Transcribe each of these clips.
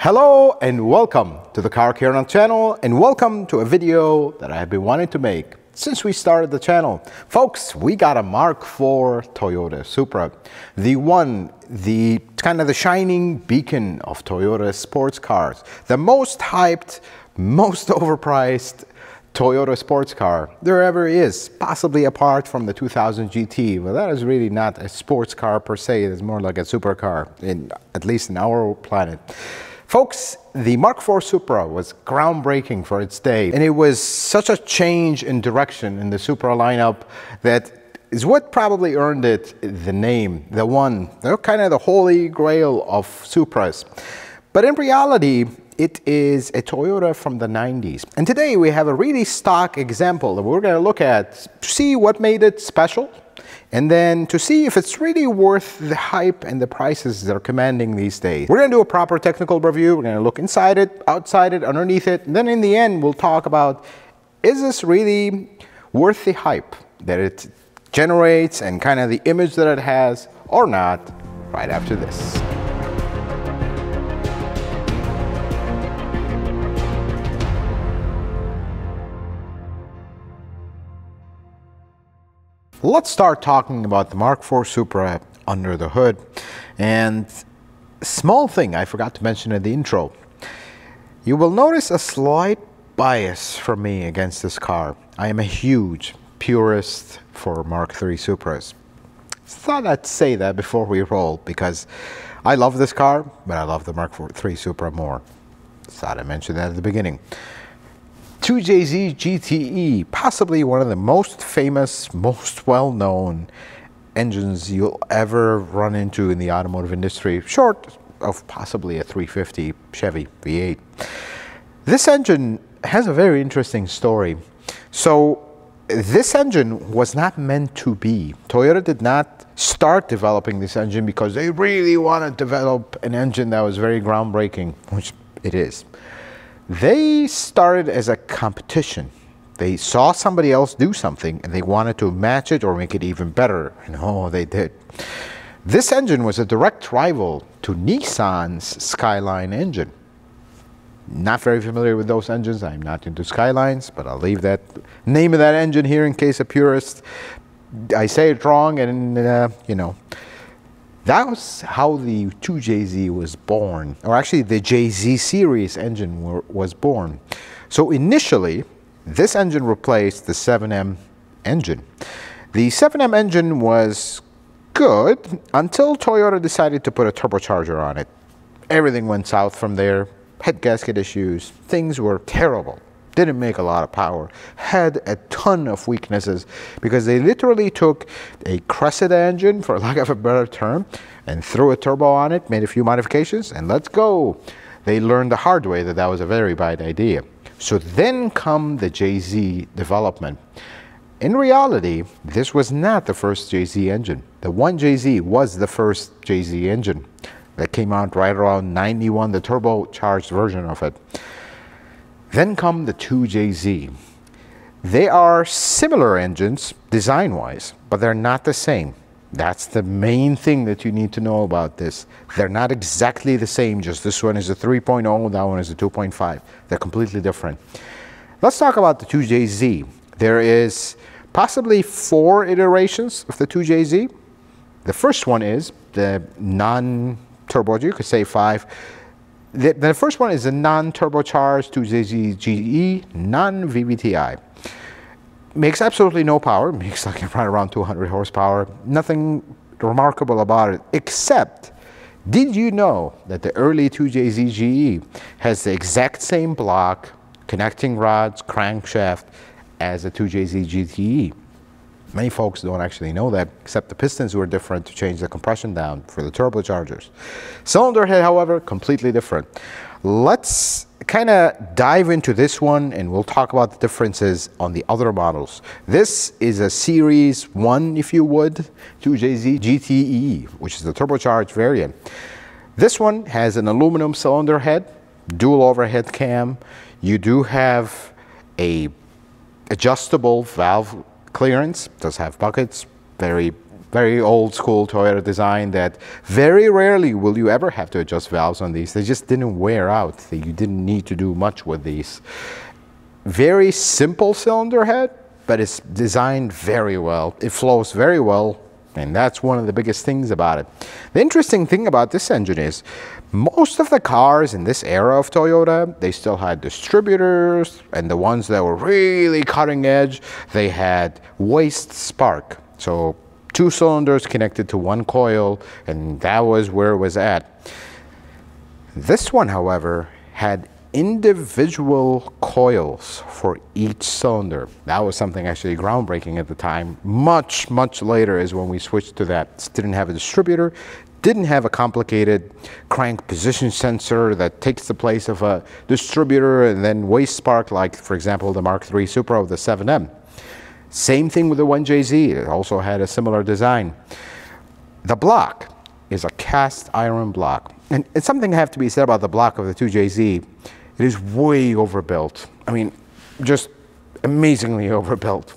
Hello and welcome to the Car Care channel, and welcome to a video that I have been wanting to make since we started the channel. Folks, we got a Mark IV Toyota Supra, the kind of the shining beacon of Toyota sports cars, the most hyped, most overpriced Toyota sports car there ever is, possibly apart from the 2000 GT. Well, that is really not a sports car per se. It is more like a supercar, at least in our planet. Folks, the Mark IV Supra was groundbreaking for its day, and it was such a change in direction in the Supra lineup that is what probably earned it the name, kind of the holy grail of Supras. But in reality, it is a Toyota from the 90s. And today we have a really stock example that we're going to look at to see what made it special, and then to see if it's really worth the hype and the prices they're commanding these days. We're going to do a proper technical review. We're going to look inside it, outside it, underneath it, and then in the end we'll talk about, is this really worth the hype that it generates and kind of the image that it has or not, right after this. Let's start talking about the Mark IV Supra under the hood. And small thing I forgot to mention in the intro. You will notice a slight bias from me against this car. I am a huge purist for Mark III Supras. Thought I'd say that before we roll, because I love this car, but I love the Mark III Supra more. Thought I mentioned that at the beginning. 2JZ GTE, possibly one of the most famous, most well-known engines you'll ever run into in the automotive industry, short of possibly a 350 Chevy V8. This engine has a very interesting story. So this engine was not meant to be. Toyota did not start developing this engine because they really want to develop an engine that was very groundbreaking, which it is. They started as a competition. They saw somebody else do something and they wanted to match it or make it even better. And oh, they did. This engine was a direct rival to Nissan's Skyline engine. Not very familiar with those engines. I'm not into Skylines, but I'll leave that name of that engine here in case a purist, I say it wrong, and you know. That was how the 2JZ was born, or actually the JZ series engine was born. So initially, this engine replaced the 7M engine. The 7M engine was good until Toyota decided to put a turbocharger on it. Everything went south from there. Head gasket issues, things were terrible. Didn't make a lot of power, had a ton of weaknesses, because they literally took a Cressida engine, for lack of a better term, and threw a turbo on it, made a few modifications, and let's go. They learned the hard way that that was a very bad idea. So then come the JZ development. In reality, this was not the first JZ engine. The 1JZ was the first JZ engine that came out right around 91, the turbocharged version of it. Then come the 2JZ. They are similar engines design-wise, but they're not the same. That's the main thing that you need to know about this. They're not exactly the same, just this one is a 3.0, that one is a 2.5. They're completely different. Let's talk about the 2JZ. There is possibly 4 iterations of the 2JZ. The first one is the non-turbo, you could say 5. The first one is a non-turbocharged 2JZ GE, non-VVTi. Makes absolutely no power, makes like right around 200 horsepower. Nothing remarkable about it, except, did you know that the early 2JZ GE has the exact same block, connecting rods, crankshaft as the 2JZ GTE? Many folks don't actually know that, except the pistons were different to change the compression down for the turbochargers. Cylinder head, however, completely different. Let's kind of dive into this one, and we'll talk about the differences on the other models. This is a Series 1, if you would, 2JZ GTE, which is the turbocharged variant. This one has an aluminum cylinder head, dual overhead cam. You do have a adjustable valve clearance, does have buckets, very very old school Toyota design that very rarely will you ever have to adjust valves on these. They just didn't wear out. You didn't need to do much with these. Very simple cylinder head, but it's designed very well. It flows very well, and that's one of the biggest things about it. The interesting thing about this engine is most of the cars in this era of Toyota, they still had distributors, and the ones that were really cutting edge, they had waste spark. So 2 cylinders connected to 1 coil, and that was where it was at. This one, however, had individual coils for each cylinder. That was something actually groundbreaking at the time. Much, much later is when we switched to that. It didn't have a distributor, didn't have a complicated crank position sensor that takes the place of a distributor and then waste spark, like, for example, the Mark III Supra of the 7M. Same thing with the 1JZ. It also had a similar design. The block is a cast iron block. And it's something I have to be said about the block of the 2JZ. It is way overbuilt. I mean, just amazingly overbuilt.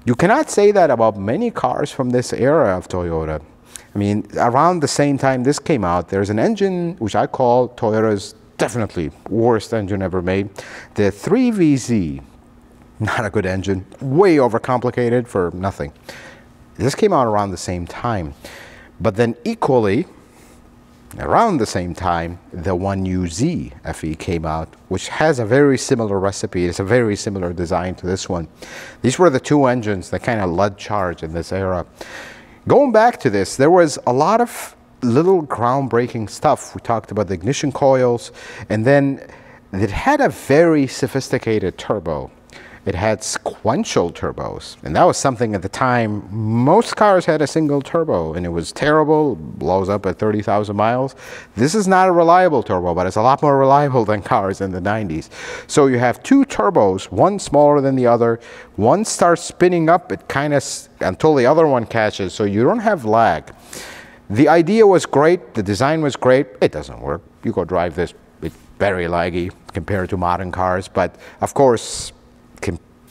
You cannot say that about many cars from this era of Toyota. I mean, around the same time this came out, there's an engine which I call Toyota's definitely worst engine ever made. The 3VZ. Not a good engine, way overcomplicated for nothing. This came out around the same time. But then equally, around the same time, the 1UZ FE came out, which has a very similar recipe. It's a very similar design to this one. These were the 2 engines that kind of led charge in this era. Going back to this, there was a lot of little groundbreaking stuff. We talked about the ignition coils, and then it had a very sophisticated turbo. It had sequential turbos, and that was something at the time. Most cars had a single turbo, and it was terrible, blows up at 30,000 miles. This is not a reliable turbo, but it's a lot more reliable than cars in the 90s. So you have 2 turbos, one smaller than the other. One starts spinning up, it kind of, until the other one catches, so you don't have lag. The idea was great, the design was great. It doesn't work. You go drive this, it's very laggy compared to modern cars, but of course,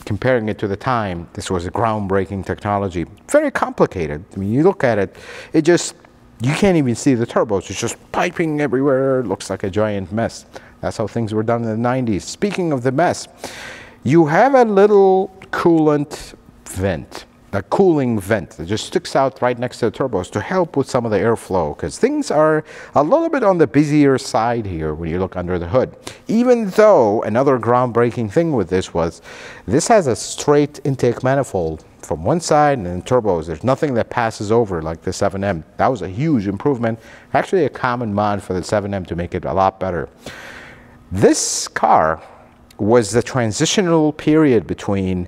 comparing it to the time, this was a groundbreaking technology. Very complicated. I mean, you look at it, it just, you can't even see the turbos. It's just piping everywhere. It looks like a giant mess. That's how things were done in the 90s. Speaking of the mess, you have a little coolant vent, a cooling vent that just sticks out right next to the turbos to help with some of the airflow, because things are a little bit on the busier side here when you look under the hood. Even though another groundbreaking thing with this was, this has a straight intake manifold from one side, and then turbos. There's nothing that passes over like the 7M. That was a huge improvement. Actually a common mod for the 7M to make it a lot better. This car was the transitional period between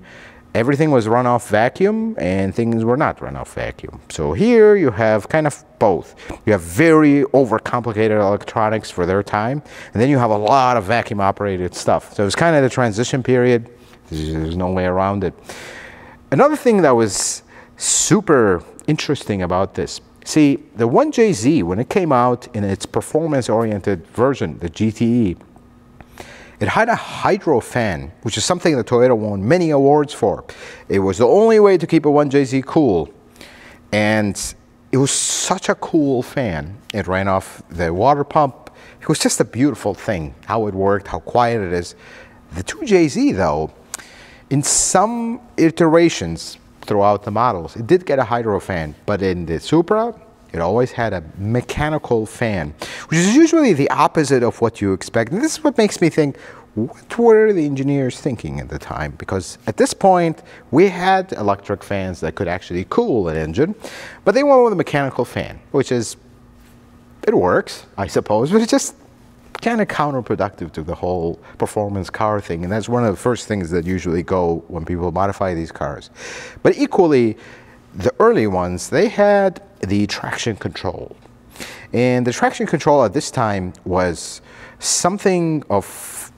everything was runoff vacuum and things were not runoff vacuum. So here you have kind of both. You have very overcomplicated electronics for their time, and then you have a lot of vacuum operated stuff. So it's kind of the transition period. There's no way around it. Another thing that was super interesting about this, see, the 1JZ, when it came out in its performance-oriented version, the GTE, it had a hydro fan, which is something that Toyota won many awards for. It was the only way to keep a 1JZ cool. And it was such a cool fan. It ran off the water pump. It was just a beautiful thing, how it worked, how quiet it is. The 2JZ, though, in some iterations throughout the models, it did get a hydro fan. But in the Supra, it always had a mechanical fan, which is usually the opposite of what you expect. And this is what makes me think, what were the engineers thinking at the time? Because at this point, we had electric fans that could actually cool an engine, but they went with a mechanical fan, which is, it works, I suppose, but it's just kind of counterproductive to the whole performance car thing. And that's one of the first things that usually go when people modify these cars. But equally, the early ones, they had the traction control. And the traction control at this time was something of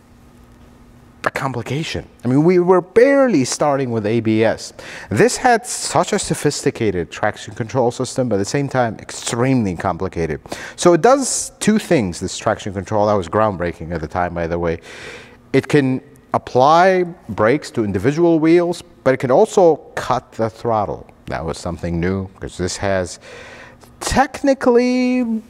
a complication. I mean, we were barely starting with ABS. This had such a sophisticated traction control system, but at the same time, extremely complicated. So it does 2 things, this traction control. That was groundbreaking at the time, by the way. It can apply brakes to individual wheels, but it can also cut the throttle. That was something new, because this has technically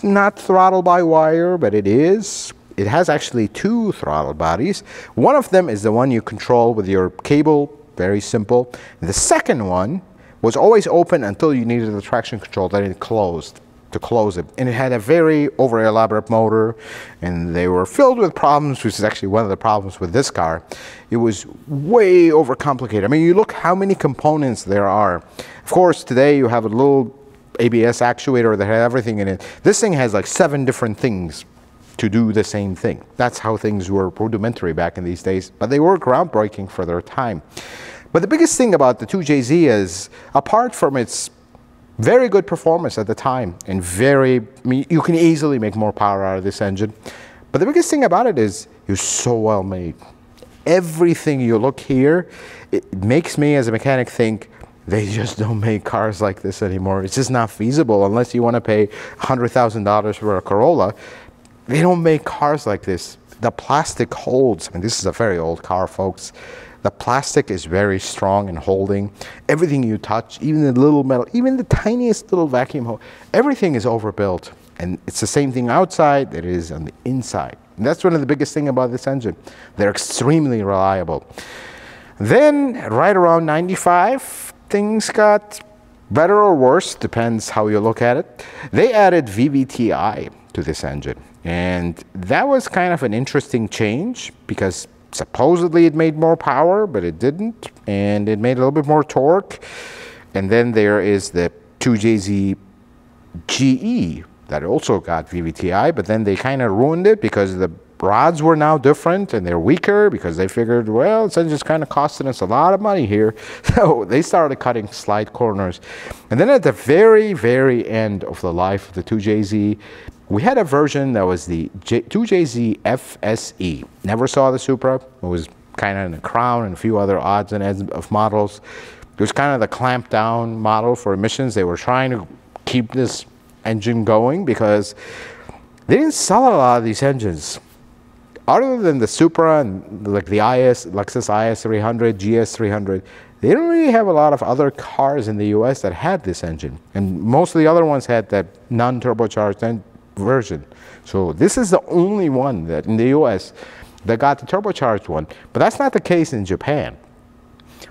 not throttle by wire, but it is. It has actually two throttle bodies. One of them is the one you control with your cable, very simple. And the second one was always open until you needed the traction control, then it closed to close it. And it had a very over elaborate motor, and they were filled with problems, which is actually one of the problems with this car. It was way overcomplicated. I mean, you look how many components there are. Of course, today you have a little ABS actuator that had everything in it. This thing has like 7 different things to do the same thing. That's how things were rudimentary back in these days, but they were groundbreaking for their time. But the biggest thing about the 2JZ is, apart from its very good performance at the time, and you can easily make more power out of this engine, but the biggest thing about it is it's so well made. Everything you look here, it makes me as a mechanic think they just don't make cars like this anymore. It's just not feasible unless you want to pay $100,000 for a Corolla. They don't make cars like this. The plastic holds. I mean, this is a very old car, folks. The plastic is very strong and holding. Everything you touch, even the little metal, even the tiniest little vacuum hose, everything is overbuilt. And it's the same thing outside that it is on the inside. And that's one of the biggest things about this engine. They're extremely reliable. Then, right around 95, things got better or worse, depends how you look at it. They added VVTi to this engine. And that was kind of an interesting change, because supposedly it made more power, but it didn't. And it made a little bit more torque. And then there is the 2JZ GE that also got VVTi, but then they kind of ruined it because the rods were now different and they're weaker, because they figured, well, this engine's kind of costing us a lot of money here. So they started cutting slide corners. And then at the very, very end of the life of the 2JZ, we had a version that was the 2JZ FSE. Never saw the Supra. It was kind of in the Crown and a few other odds and ends of models. It was kind of the clamped down model for emissions. They were trying to keep this engine going because they didn't sell a lot of these engines. Other than the Supra and like the Lexus IS300, GS300, they don't really have a lot of other cars in the US that had this engine. And most of the other ones had that non-turbocharged version. So this is the only one that in the US that got the turbocharged one. But that's not the case in Japan.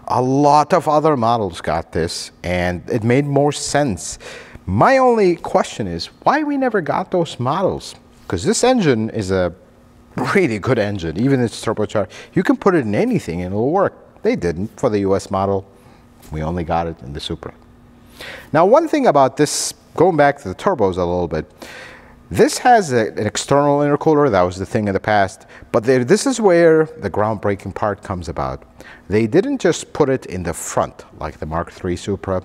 A lot of other models got this, and it made more sense. My only question is why we never got those models, because this engine is a really good engine. Even if it's turbocharged, you can put it in anything and it'll work. They didn't for the US model. We only got it in the Supra. Now, one thing about this, going back to the turbos a little bit, this has an external intercooler. That was the thing in the past. But this is where the groundbreaking part comes about. They didn't just put it in the front like the Mark III Supra.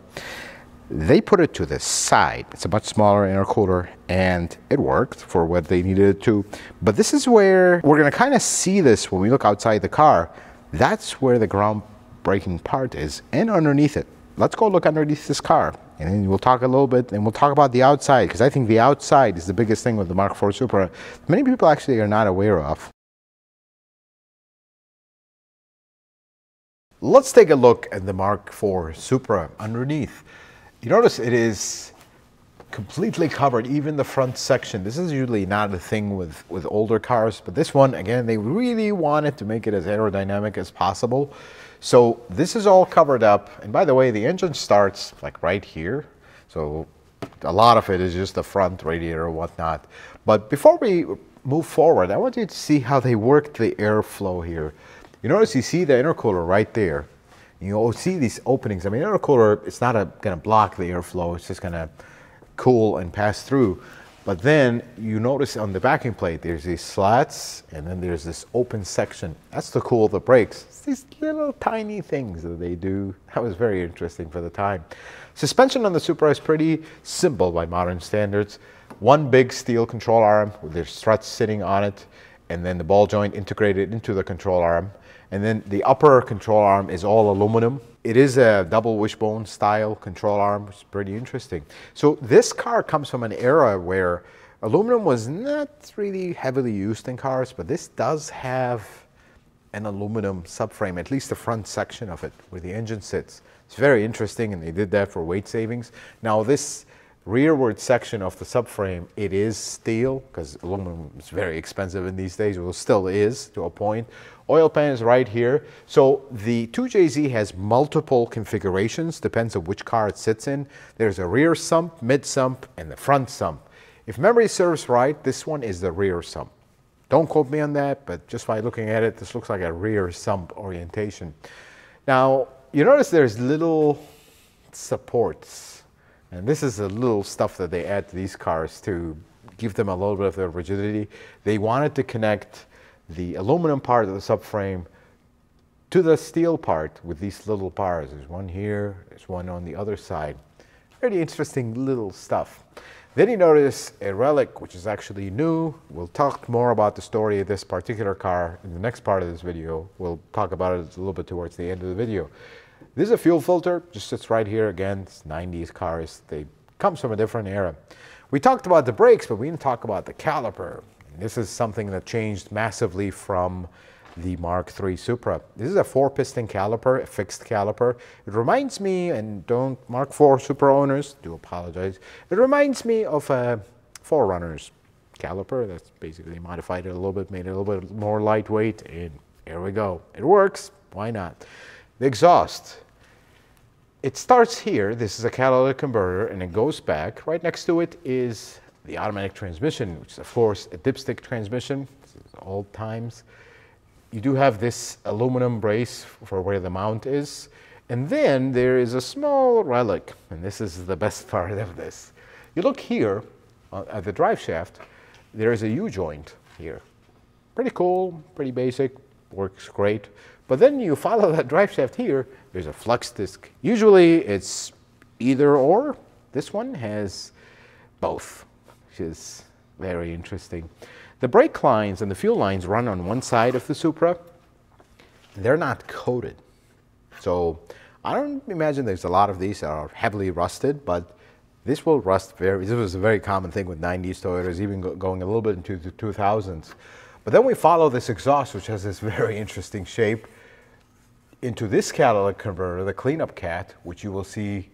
They put it to the side. It's a much smaller intercooler, and it worked for what they needed it to. But this is where we're going to kind of see this when we look outside the car. That's where the groundbreaking part is, and underneath it. Let's go look underneath this car, and then we'll talk a little bit, and we'll talk about the outside, because I think the outside is the biggest thing with the Mark IV Supra. Many people actually are not aware of. Let's take a look at the Mark IV Supra underneath. You notice it is completely covered, even the front section. This is usually not a thing with older cars, but this one, again, they really wanted to make it as aerodynamic as possible. So this is all covered up. And by the way, the engine starts like right here. So a lot of it is just the front radiator or whatnot. But before we move forward, I want you to see how they worked the airflow here. You notice you see the intercooler right there. You'll see these openings. I mean, intercooler, it's not going to block the airflow. It's just going to cool and pass through. But then you notice on the backing plate, there's these slats, and then there's this open section. That's to cool the brakes. It's these little tiny things that they do. That was very interesting for the time. Suspension on the Supra is pretty simple by modern standards. One big steel control arm with their struts sitting on it, and then the ball joint integrated into the control arm. And then the upper control arm is all aluminum. It is a double wishbone style control arm, which is pretty interesting. So this car comes from an era where aluminum was not really heavily used in cars, but this does have an aluminum subframe, at least the front section of it, where the engine sits. It's very interesting, and they did that for weight savings. Now this rearward section of the subframe, it is steel, because aluminum is very expensive in these days. Well, it still is to a point. Oil pan is right here. So the 2JZ has multiple configurations, depends on which car it sits in. There's a rear sump, mid sump, and the front sump. If memory serves right, this one is the rear sump. Don't quote me on that, but just by looking at it, this looks like a rear sump orientation. Now, you notice there's little supports. And this is the little stuff that they add to these cars to give them a little bit of their rigidity. They wanted to connect the aluminum part of the subframe to the steel part with these little bars. There's one here, there's one on the other side. Pretty interesting little stuff. Then you notice a relic, which is actually new. We'll talk more about the story of this particular car in the next part of this video. We'll talk about it a little bit towards the end of the video. This is a fuel filter, just sits right here. Again, it's 90s cars. They comes from a different era. We talked about the brakes, but we didn't talk about the caliper. And this is something that changed massively from the Mark III Supra. This is a 4-piston caliper, a fixed caliper. It reminds me, and don't Mark IV Supra owners, do apologize, it reminds me of a 4Runner's caliper. That's basically modified it a little bit, made it a little bit more lightweight, and here we go. It works, why not? The exhaust. It starts here. This is a catalytic converter, and it goes back. Right next to it is the automatic transmission, which is, of course, a dipstick transmission. This is old times. You do have this aluminum brace for where the mount is. And then there is a small relic, and this is the best part of this. You look here at the drive shaft, there is a U-joint here. Pretty cool, pretty basic, works great. But then you follow that drive shaft here, there's a flux disc. Usually it's either or. This one has both, which is very interesting. The brake lines and the fuel lines run on one side of the Supra. They're not coated. So I don't imagine there's a lot of these that are heavily rusted, but this will rust this was a very common thing with 90s Toyotas, even going a little bit into the 2000s. But then we follow this exhaust, which has this very interesting shape, into this catalytic converter, the cleanup cat, which you will see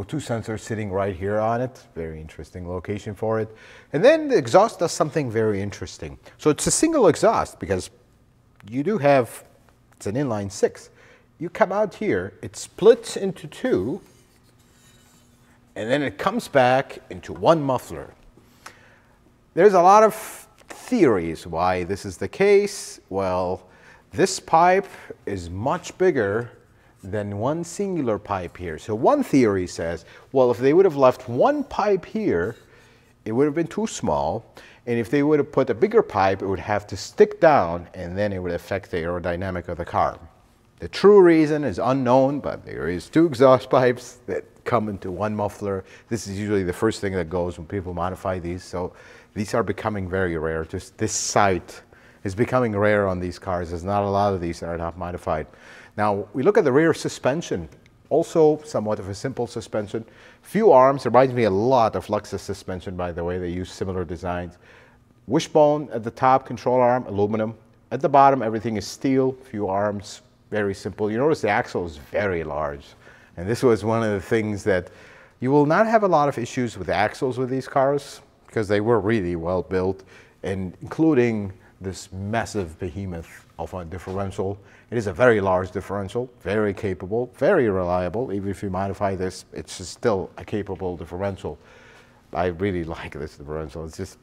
two sensors sitting right here on it. Very interesting location for it. And then the exhaust does something very interesting. So it's a single exhaust because you do have, it's an inline 6. You come out here, it splits into two, and then it comes back into one muffler. There's a lot of theories why this is the case. Well, this pipe is much bigger than one singular pipe here. So one theory says, well, if they would have left one pipe here, it would have been too small. And if they would have put a bigger pipe, it would have to stick down, and then it would affect the aerodynamic of the car. The true reason is unknown, but there is two exhaust pipes that come into one muffler. This is usually the first thing that goes when people modify these. So these are becoming very rare. Just this sight is becoming rare on these cars. There's not a lot of these that are not modified. Now, we look at the rear suspension, also somewhat of a simple suspension. Few arms, reminds me a lot of Lexus suspension, by the way. They use similar designs. Wishbone at the top, control arm, aluminum. At the bottom, everything is steel, few arms, very simple. You notice the axle is very large. And this was one of the things that you will not have a lot of issues with the axles with these cars because they were really well built, and including this massive behemoth of a differential. It is a very large differential, very capable, very reliable. Even if you modify this, it's just still a capable differential. I really like this differential. It's just,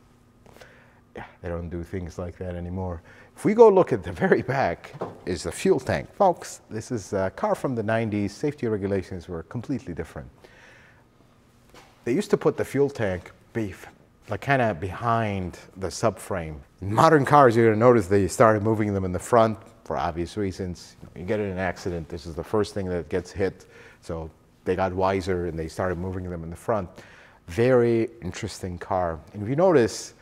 yeah, they don't do things like that anymore. If we go look at the very back, is the fuel tank. Folks, this is a car from the 90s. Safety regulations were completely different. They used to put the fuel tank like kind of behind the subframe. In modern cars, you're going to notice they started moving them in the front for obvious reasons. You get in an accident, this is the first thing that gets hit. So they got wiser and they started moving them in the front. Very interesting car. And if you notice,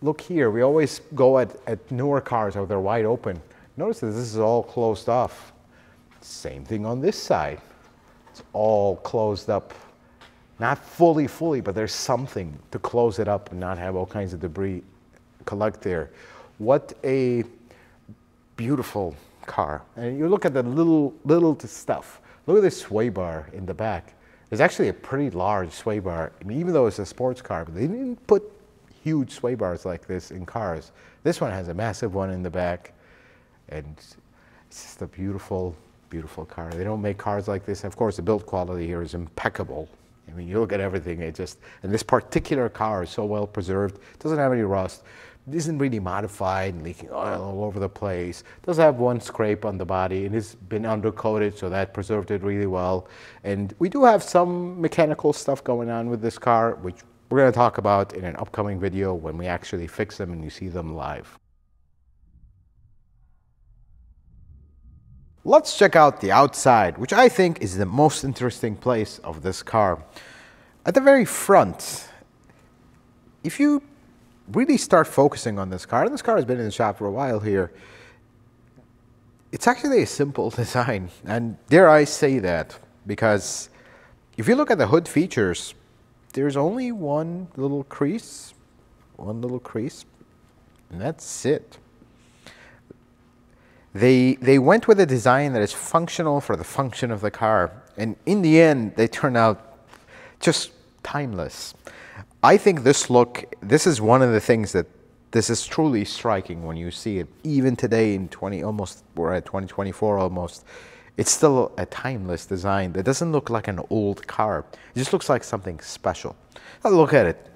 look here, we always go at newer cars how they're wide open. Notice that this is all closed off. Same thing on this side. It's all closed up. Not fully, but there's something to close it up and not have all kinds of debris collect there. What a beautiful car. And you look at the little stuff. Look at this sway bar in the back. It's actually a pretty large sway bar. I mean, even though it's a sports car, but they didn't put huge sway bars like this in cars. This one has a massive one in the back, and it's just a beautiful, beautiful car. They don't make cars like this. Of course, the build quality here is impeccable. I mean, you look at everything, and this particular car is so well preserved, doesn't have any rust, isn't really modified, leaking oil all over the place, does have one scrape on the body, and it's been undercoated, so that preserved it really well. And we do have some mechanical stuff going on with this car, which we're going to talk about in an upcoming video when we actually fix them and you see them live. Let's check out the outside, which I think is the most interesting place of this car. At the very front, if you really start focusing on this car, and this car has been in the shop for a while here, it's actually a simple design. And dare I say that, because if you look at the hood features, there's only one little crease, and that's it. They went with a design that is functional for the function of the car, and in the end, they turn out just timeless. I think this look, this is one of the things that this is truly striking when you see it. Even today in we're at 2024 almost, it's still a timeless design that doesn't look like an old car. It just looks like something special. Now look at it.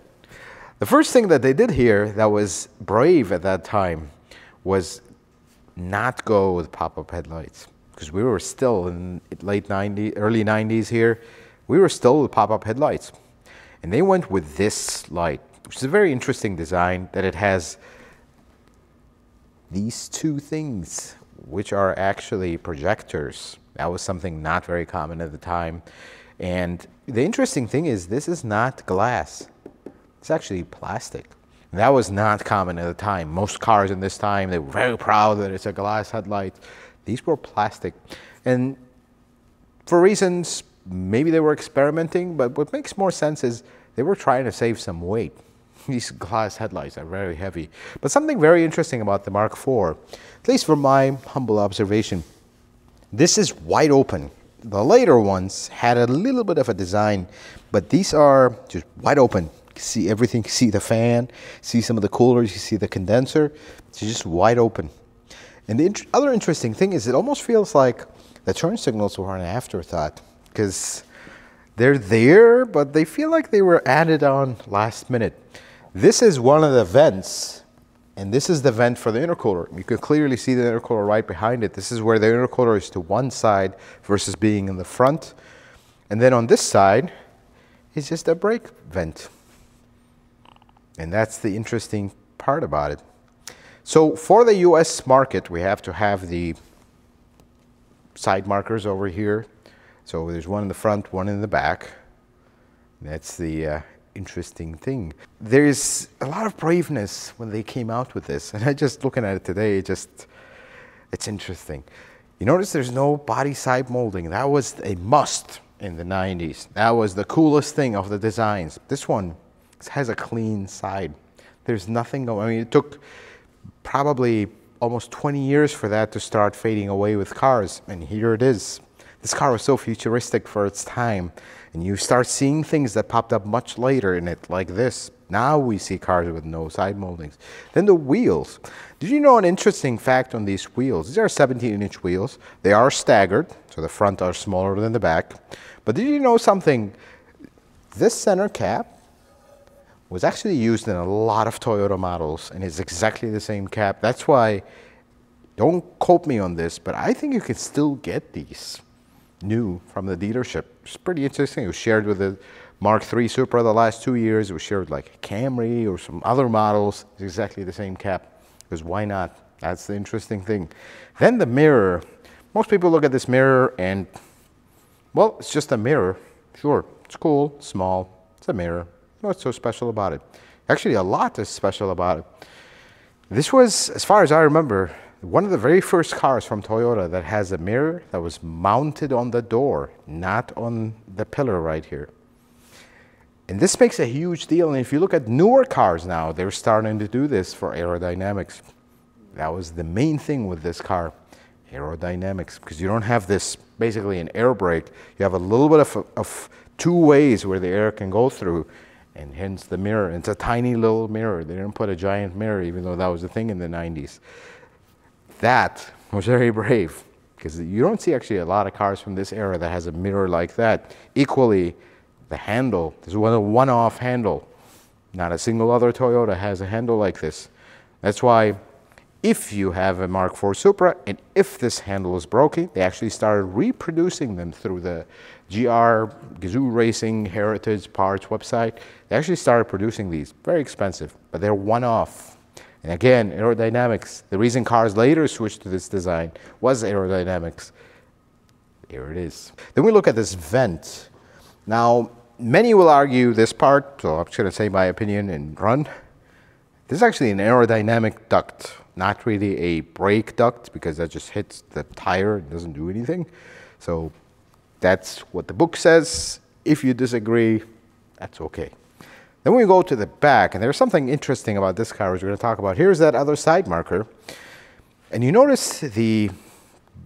The first thing that they did here that was brave at that time was not go with pop-up headlights, because we were still in late 90s, early 90s here. We were still with pop-up headlights, and they went with this light, which is a very interesting design, that it has these two things, which are actually projectors. That was something not very common at the time. And the interesting thing is, this is not glass. It's actually plastic. That was not common at the time. Most cars in this time, they were very proud that it's a glass headlight. These were plastic. And for reasons, maybe they were experimenting, but what makes more sense is they were trying to save some weight. These glass headlights are very heavy. But something very interesting about the Mark IV, at least from my humble observation, this is wide open. The later ones had a little bit of a design, but these are just wide open. See everything, see the fan, see some of the coolers, you see the condenser. It's just wide open. And the other interesting thing is, it almost feels like the turn signals were an afterthought, because they're there, but they feel like they were added on last minute. This is one of the vents, and this is the vent for the intercooler. You can clearly see the intercooler right behind it. This is where the intercooler is to one side versus being in the front. And then on this side is just a brake vent. And that's the interesting part about it. So for the US market, we have to have the side markers over here. So there's one in the front, one in the back. That's the interesting thing. There's a lot of braveness when they came out with this. And I just looking at it today, it's interesting. You notice there's no body side molding. That was a must in the 90s. That was the coolest thing of the designs. This one has a clean side. There's nothing going. I mean, it took probably almost 20 years for that to start fading away with cars, and here it is. This car was so futuristic for its time, and you start seeing things that popped up much later in it, like this. Now we see cars with no side moldings. Then the wheels. Did you know an interesting fact on these wheels? These are 17-inch wheels. They are staggered, so the front are smaller than the back. But did you know something? This center cap was actually used in a lot of Toyota models, and it's exactly the same cap. That's why, don't quote me on this, but I think you can still get these new from the dealership. It's pretty interesting. It was shared with the Mark III Supra the last 2 years. It was shared with like a Camry or some other models. It's exactly the same cap, because why not? That's the interesting thing. Then the mirror. Most people look at this mirror and, well, it's just a mirror. Sure, it's cool, small, it's a mirror. What's so special about it? Actually, a lot is special about it. This was, as far as I remember, one of the very first cars from Toyota that has a mirror that was mounted on the door, not on the pillar right here. And this makes a huge deal. And if you look at newer cars now, they're starting to do this for aerodynamics. That was the main thing with this car. Aerodynamics, because you don't have this basically an air brake. You have a little bit of two ways where the air can go through, and hence the mirror. It's a tiny little mirror. They didn't put a giant mirror, even though that was a thing in the 90s. That was very brave, because you don't see actually a lot of cars from this era that has a mirror like that. Equally, the handle, there's a one-off handle. Not a single other Toyota has a handle like this. That's why if you have a Mark IV Supra, and if this handle is broken, they actually started reproducing them through the Gazoo Racing Heritage Parts website. They actually started producing these. Very expensive, but they're one-off. And again, aerodynamics. The reason cars later switched to this design was aerodynamics. Here it is. Then we look at this vent. Now, many will argue this part, so I'm just going to say my opinion and run. This is actually an aerodynamic duct, not really a brake duct, because that just hits the tire and doesn't do anything. So that's what the book says. If you disagree, that's okay. Then we go to the back, and there's something interesting about this car, which we're going to talk about. Here's that other side marker. And you notice the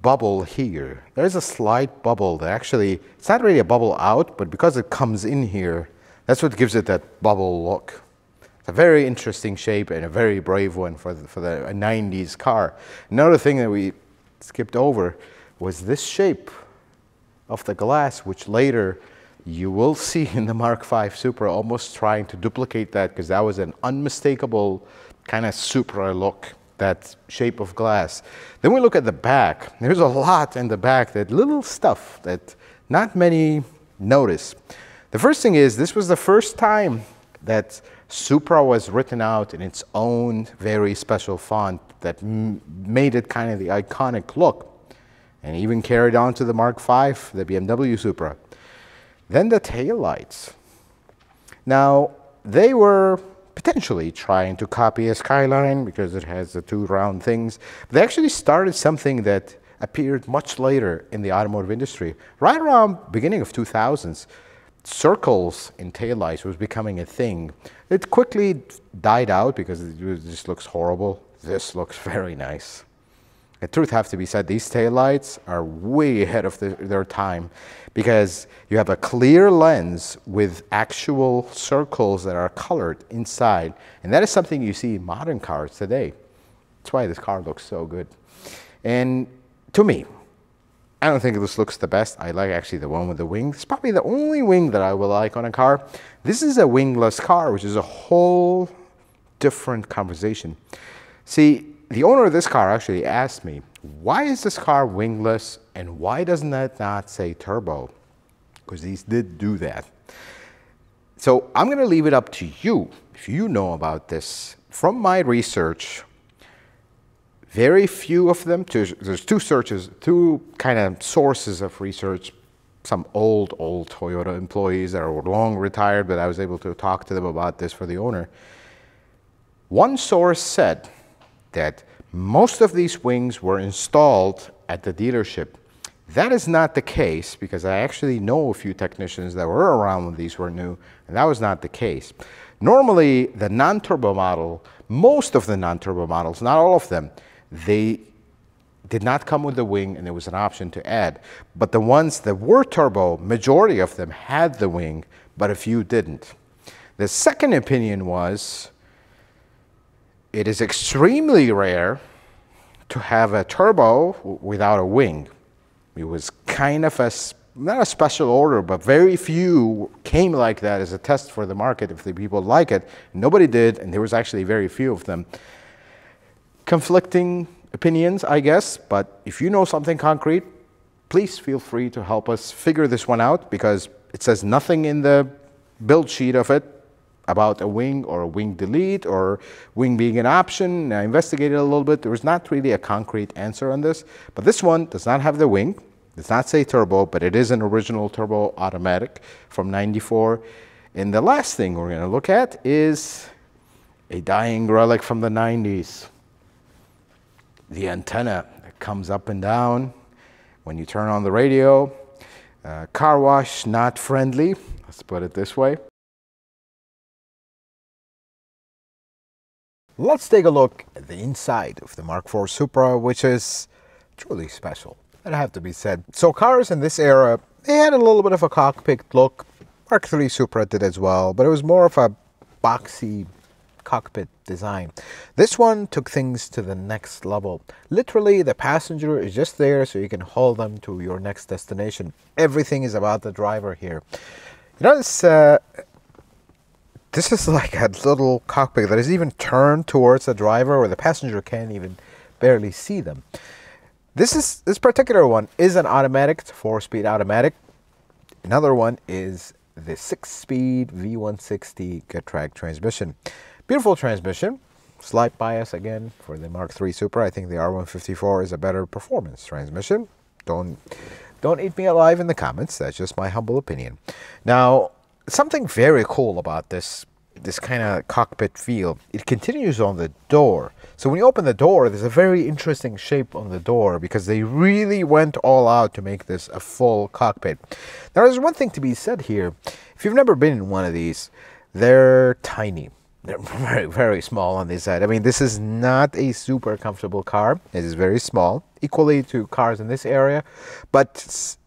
bubble here. There's a slight bubble that actually, it's not really a bubble out, but because it comes in here, that's what gives it that bubble look. It's a very interesting shape and a very brave one for the 90s car. Another thing that we skipped over was this shape of the glass, which later you will see in the Mark V Supra, almost trying to duplicate that, because that was an unmistakable kind of Supra look, that shape of glass. Then we look at the back. There's a lot in the back, that little stuff that not many notice. The first thing is, this was the first time that Supra was written out in its own very special font that made it kind of the iconic look, and even carried on to the Mark V, the BMW Supra. Then the taillights. Now, they were potentially trying to copy a Skyline because it has the two round things. But they actually started something that appeared much later in the automotive industry. Right around beginning of 2000s, circles in taillights was becoming a thing. It quickly died out because it just looks horrible. This looks very nice. The truth have to be said, these taillights are way ahead of their time, because you have a clear lens with actual circles that are colored inside. And that is something you see in modern cars today. That's why this car looks so good. And to me, I don't think this looks the best. I like actually the one with the wing. It's probably the only wing that I will like on a car. This is a wingless car, which is a whole different conversation. See, the owner of this car actually asked me, why is this car wingless and why doesn't that not say turbo? Because these did do that. So I'm going to leave it up to you, if you know about this. From my research, very few of them, there's two kind of sources of research. Some old Toyota employees that are long retired, but I was able to talk to them about this for the owner. One source said that most of these wings were installed at the dealership. That is not the case, because I actually know a few technicians that were around when these were new, and that was not the case. Normally, the non-turbo model, most of the non-turbo models, not all of them, they did not come with the wing, and there was an option to add. But the ones that were turbo, majority of them had the wing, but a few didn't. The second opinion was, it is extremely rare to have a turbo without a wing. It was kind of not a special order, but very few came like that as a test for the market if the people like it. Nobody did, and there was actually very few of them. Conflicting opinions, I guess, but if you know something concrete, please feel free to help us figure this one out, because it says nothing in the build sheet of it about a wing or a wing delete or wing being an option. I investigated a little bit. There was not really a concrete answer on this, but this one does not have the wing. It does not say turbo, but it is an original turbo automatic from '94. And the last thing we're going to look at is a dying relic from the 90s. The antenna that comes up and down when you turn on the radio. Car wash not friendly, let's put it this way. Let's take a look at the inside of the Mark IV Supra, which is truly special. That have to be said. So cars in this era, they had a little bit of a cockpit look. Mark III Supra did as well, but it was more of a boxy cockpit design. This one took things to the next level. Literally, the passenger is just there so you can haul them to your next destination. Everything is about the driver here. You notice this is like a little cockpit that is even turned towards the driver where the passenger can't even barely see them. This particular one is an automatic. It's a 4-speed automatic. Another one is the 6-speed V160 Getrag transmission. Beautiful transmission. Slight bias again for the Mark III Supra. I think the R154 is a better performance transmission. Don't eat me alive in the comments. That's just my humble opinion. Now, something very cool about this kind of cockpit feel, it continues on the door. So when you open the door, there's a very interesting shape on the door because they really went all out to make this a full cockpit. Now, there's one thing to be said here. If you've never been in one of these, they're tiny. They're very, very small on this side. I mean, this is not a super comfortable car. It is very small, equally to cars in this area, but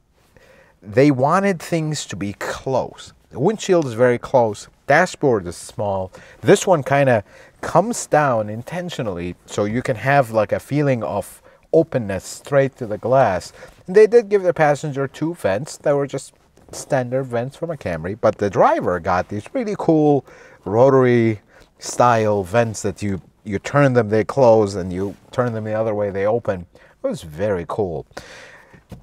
they wanted things to be close. The windshield is very close. Dashboard is small. This one kind of comes down intentionally so you can have like a feeling of openness straight to the glass. And they did give the passenger 2 vents that were just standard vents from a Camry, but the driver got these really cool rotary style vents that you turn them, they close, and you turn them the other way, they open. It was very cool.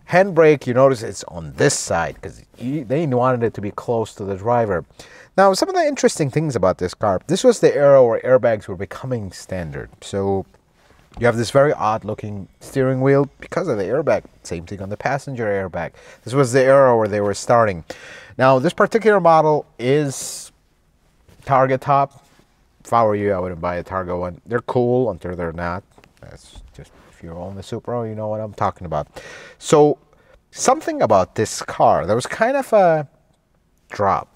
Handbrake, you notice it's on this side because they wanted it to be close to the driver. Now, some of the interesting things about this car, this was the era where airbags were becoming standard. So you have this very odd looking steering wheel because of the airbag. Same thing on the passenger airbag. This was the era where they were starting. Now, this particular model is Targa top. If I were you, I wouldn't buy a Targa one. They're cool until they're not. That's just, if you own the Supra, you know what I'm talking about. So, something about this car, there was kind of a drop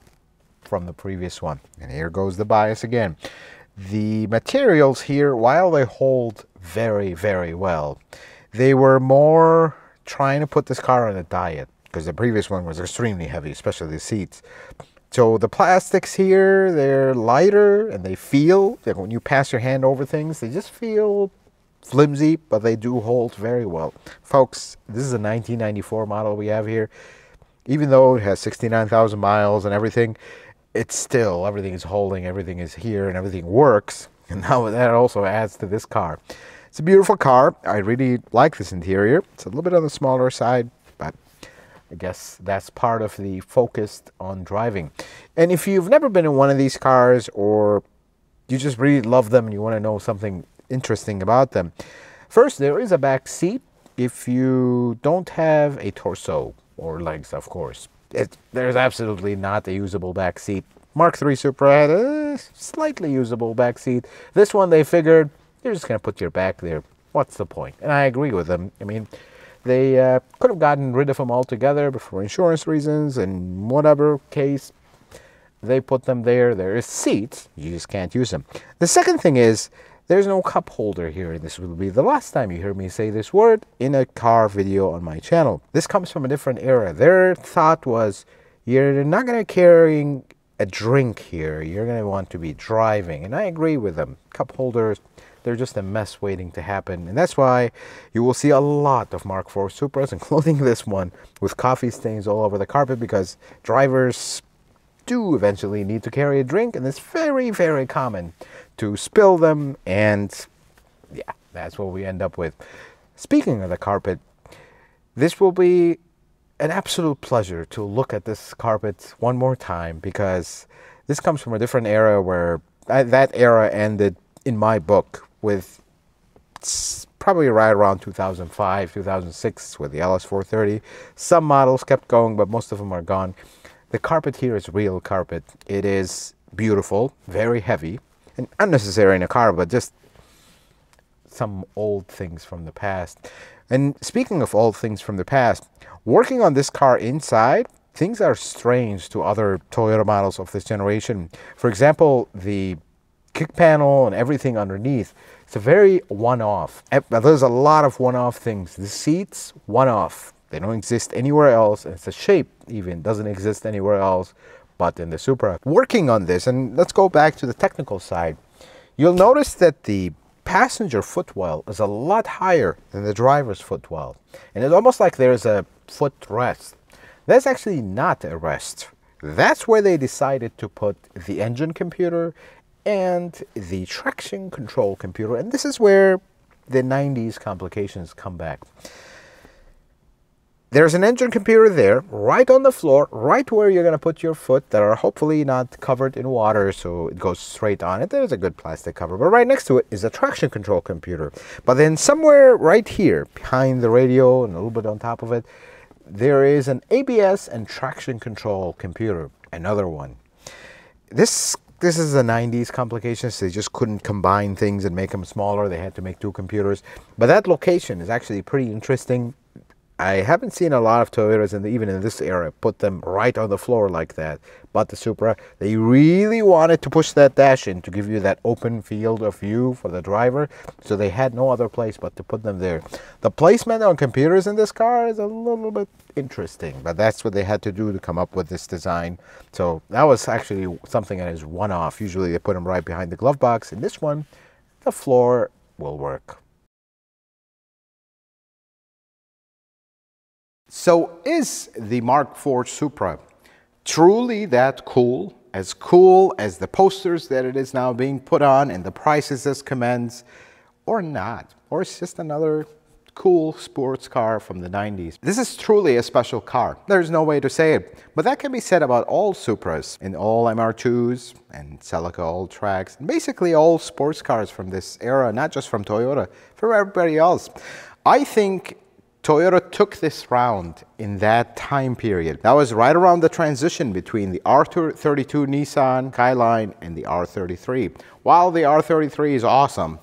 from the previous one. And here goes the bias again. The materials here, while they hold very, very well, they were more trying to put this car on a diet because the previous one was extremely heavy, especially the seats. So the plastics here, they're lighter and they feel, like when you pass your hand over things, they just feel flimsy, but they do hold very well. Folks, this is a 1994 model we have here. Even though it has 69,000 miles and everything, it's still, everything is holding, everything is here, and everything works. And now that also adds to this car. It's a beautiful car. I really like this interior. It's a little bit on the smaller side, but I guess that's part of the focus on driving. And if you've never been in one of these cars, or you just really love them and you want to know something interesting about them, first, there is a back seat if you don't have a torso or legs, of course. There's absolutely not a usable back seat. Mark III Supra had a slightly usable back seat. This one, they figured, you're just going to put your back there. What's the point? And I agree with them. I mean, they could have gotten rid of them altogether, but for insurance reasons and whatever case, they put them there. There is seats. You just can't use them. The second thing is, there's no cup holder here. This will be the last time you hear me say this word in a car video on my channel. This comes from a different era. Their thought was, you're not going to carrying a drink here. You're going to want to be driving. And I agree with them. Cup holders, they're just a mess waiting to happen. And that's why you will see a lot of Mark IV Supras, including this one, with coffee stains all over the carpet because drivers do eventually need to carry a drink, and it's very, very common to spill them, and yeah, that's what we end up with. Speaking of the carpet, this will be an absolute pleasure to look at this carpet one more time because this comes from a different era where that era ended, in my book, with probably right around 2005, 2006 with the LS430. Some models kept going, but most of them are gone. The carpet here is real carpet. It is beautiful, very heavy, and unnecessary in a car, but just some old things from the past. And speaking of old things from the past, working on this car inside, things are strange to other Toyota models of this generation. For example, the kick panel and everything underneath. It's a very one-off. There's a lot of one-off things. The seats, one-off. They don't exist anywhere else. And it's a shape even doesn't exist anywhere else but in the Supra. Working on this, and let's go back to the technical side. You'll notice that the passenger footwell is a lot higher than the driver's footwell. And it's almost like there's a foot rest. That's actually not a rest. That's where they decided to put the engine computer and the traction control computer. And this is where the 90s complications come back. There's an engine computer there, right on the floor, right where you're going to put your foot, that are hopefully not covered in water, so it goes straight on it. There's a good plastic cover, but right next to it is a traction control computer. But then somewhere right here, behind the radio and a little bit on top of it, there is an ABS and traction control computer, another one. This is the 90s complications. They just couldn't combine things and make them smaller. They had to make two computers. But that location is actually pretty interesting. I haven't seen a lot of Toyotas, and even in this era, put them right on the floor like that. But the Supra, they really wanted to push that dash in to give you that open field of view for the driver. So they had no other place but to put them there. The placement on computers in this car is a little bit interesting, but that's what they had to do to come up with this design. So that was actually something that is one-off. Usually they put them right behind the glove box. In this one, the floor will work. So is the Mark IV Supra truly that cool? As cool as the posters that it is now being put on and the prices this commands, or not? Or it's just another cool sports car from the 90s. This is truly a special car. There's no way to say it, but that can be said about all Supras and all MR2s and Celica All-Tracks, and basically all sports cars from this era, not just from Toyota, for everybody else. I think Toyota took this round in that time period. That was right around the transition between the R32 Nissan Skyline and the R33. While the R33 is awesome,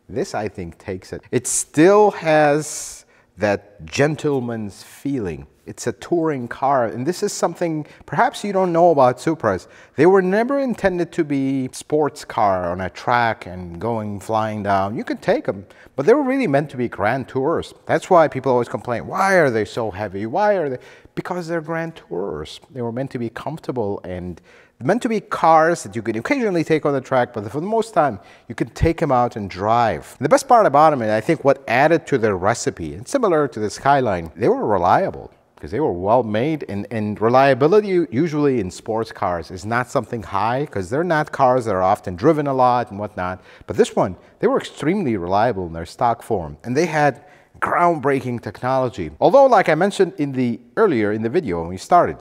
this, I think, takes it. It still has that gentleman's feeling. It's a touring car, and this is something perhaps you don't know about Supras. They were never intended to be sports car on a track and going flying down. You could take them, but they were really meant to be grand tours. That's why people always complain, why are they so heavy? Why are they? Because they're grand tours. They were meant to be comfortable and meant to be cars that you could occasionally take on the track, but for the most time, you could take them out and drive. The best part about them, and I think what added to their recipe, and similar to the Skyline, they were reliable, because they were well made, and reliability usually in sports cars is not something high, because they're not cars that are often driven a lot and whatnot. But this one, they were extremely reliable in their stock form, and they had groundbreaking technology. Although, like I mentioned earlier in the video when we started,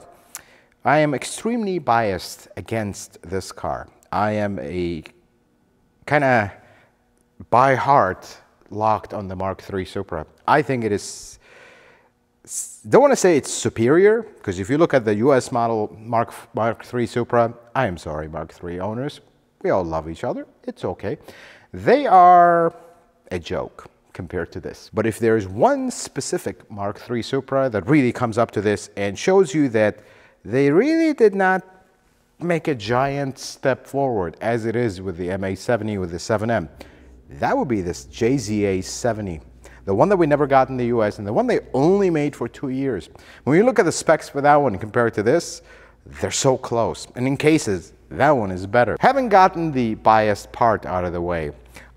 I am extremely biased against this car. I am a kind of by heart locked on the Mark III Supra. I think it is, don't want to say it's superior, because if you look at the US model Mark III Supra, I am sorry, Mark III owners, we all love each other, it's okay. They are a joke compared to this. But if there's one specific Mark III Supra that really comes up to this and shows you that they really did not make a giant step forward as it is with the MA70 with the 7M, that would be this JZA70. The one that we never got in the US, and the one they only made for 2 years. When you look at the specs for that one compared to this, they're so close. And in cases, that one is better. Having gotten the biased part out of the way,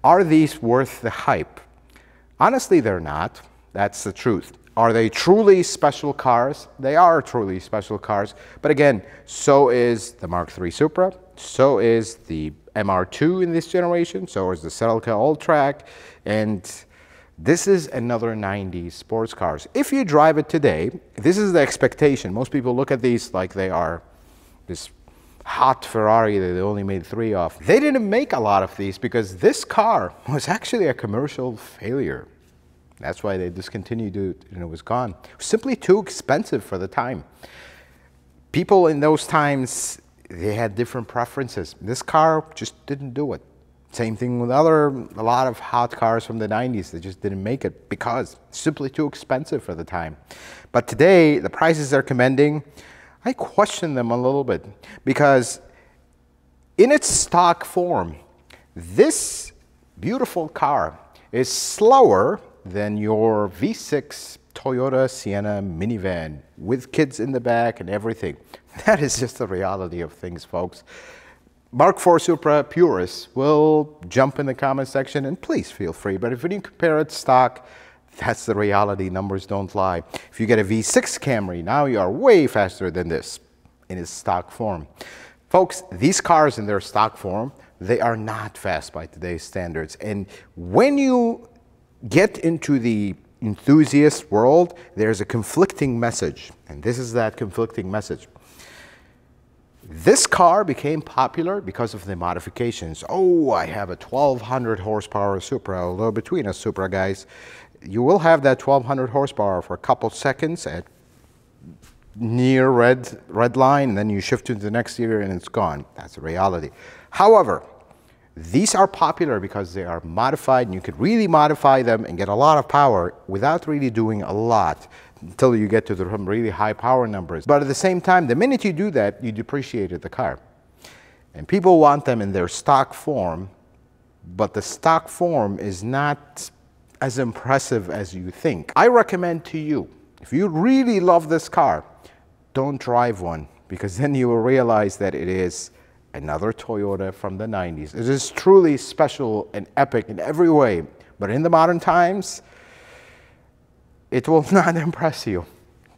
are these worth the hype? Honestly, they're not. That's the truth. Are they truly special cars? They are truly special cars. But again, so is the Mark III Supra, so is the MR2 in this generation, so is the Celica All-Track, and this is another 90s sports cars. If you drive it today, this is the expectation. Most people look at these like they are this hot Ferrari that they only made 3 of. They didn't make a lot of these because this car was actually a commercial failure. That's why they discontinued it and it was gone. It was simply too expensive for the time. People in those times, they had different preferences. This car just didn't do it. Same thing with a lot of hot cars from the 90s that just didn't make it because it's simply too expensive for the time. But today, the prices they're commanding, I question them a little bit because in its stock form, This beautiful car is slower than your V6 Toyota Sienna minivan with kids in the back and everything. That is just the reality of things, folks. Mark IV Supra purists will jump in the comment section, and please feel free. But if you compare it stock, that's the reality. Numbers don't lie. If you get a V6 Camry, now you are way faster than this in its stock form. Folks, these cars in their stock form, they are not fast by today's standards. And when you get into the enthusiast world, there's a conflicting message. And this is that conflicting message. This car became popular because of the modifications. Oh, I have a 1200 horsepower Supra, although between us Supra guys, you will have that 1200 horsepower for a couple seconds at near red line, and then you shift to the next year and it's gone. That's the reality. However, these are popular because they are modified, and you could really modify them and get a lot of power without really doing a lot until you get to the really high power numbers. But at the same time, the minute you do that, you depreciated the car. And people want them in their stock form, but the stock form is not as impressive as you think. I recommend to you, if you really love this car, don't drive one, because then you will realize that it is another Toyota from the 90s. It is truly special and epic in every way, but in the modern times, it will not impress you.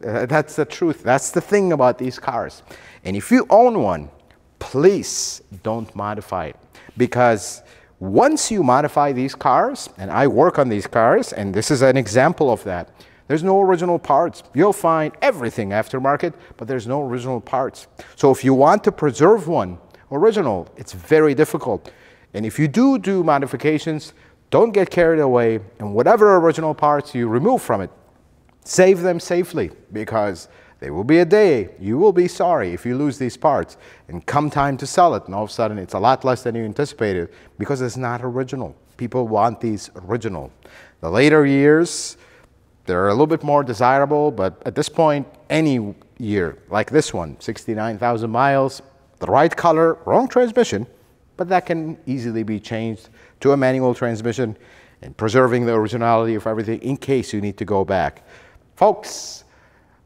That's the truth. That's the thing about these cars. And if you own one, please don't modify it, because once you modify these cars, and I work on these cars, and this is an example of that, there's no original parts. You'll find everything aftermarket, but there's no original parts. So if you want to preserve one original, it's very difficult. And if you do modifications, don't get carried away, and whatever original parts you remove from it, save them safely, because there will be a day you will be sorry if you lose these parts, and come time to sell it, and all of a sudden it's a lot less than you anticipated because it's not original. People want these original. The later years, they're a little bit more desirable, but at this point, any year like this one, 69,000 miles, the right color, wrong transmission, but that can easily be changed to a manual transmission, and preserving the originality of everything in case you need to go back. Folks,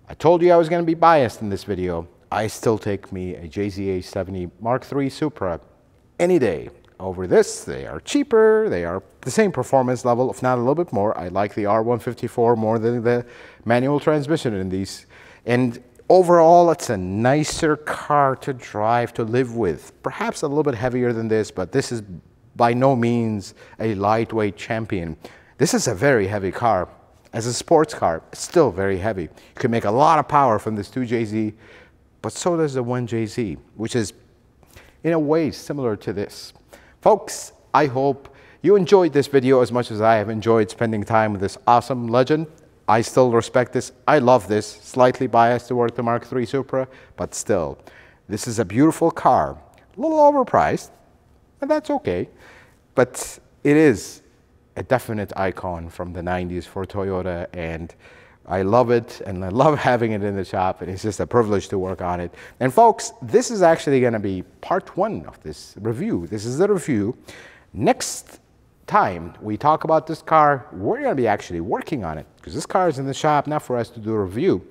I told you I was going to be biased in this video. I still take me a JZA70 Mark III Supra any day over this. They are cheaper, they are the same performance level, if not a little bit more. I like the R154 more than the manual transmission in these. And overall, it's a nicer car to drive, to live with. Perhaps a little bit heavier than this, but this is by no means a lightweight champion. This is a very heavy car. As a sports car, it's still very heavy. You can make a lot of power from this 2JZ, but so does the 1JZ, which is in a way similar to this. Folks, I hope you enjoyed this video as much as I have enjoyed spending time with this awesome legend. I still respect this. I love this. Slightly biased toward the Mark III Supra, but still, this is a beautiful car. A little overpriced, and that's okay. But it is a definite icon from the 90s for Toyota, and I love it, and I love having it in the shop, and it's just a privilege to work on it. And folks, this is actually going to be part 1 of this review. This is the review. Next time we talk about this car, we're going to be actually working on it, because this car is in the shop, not for us to do a review.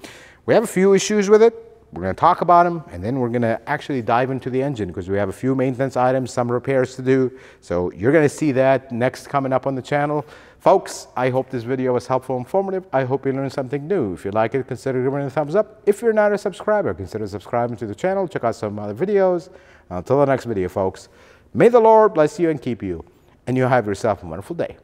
We have a few issues with it. We're going to talk about them, and then we're going to actually dive into the engine, because we have a few maintenance items, some repairs to do. So you're going to see that next coming up on the channel. Folks, I hope this video was helpful and informative. I hope you learned something new. If you like it, consider giving it a thumbs up. If you're not a subscriber, consider subscribing to the channel. Check out some other videos. Until the next video, folks, may the Lord bless you and keep you, and you have yourself a wonderful day.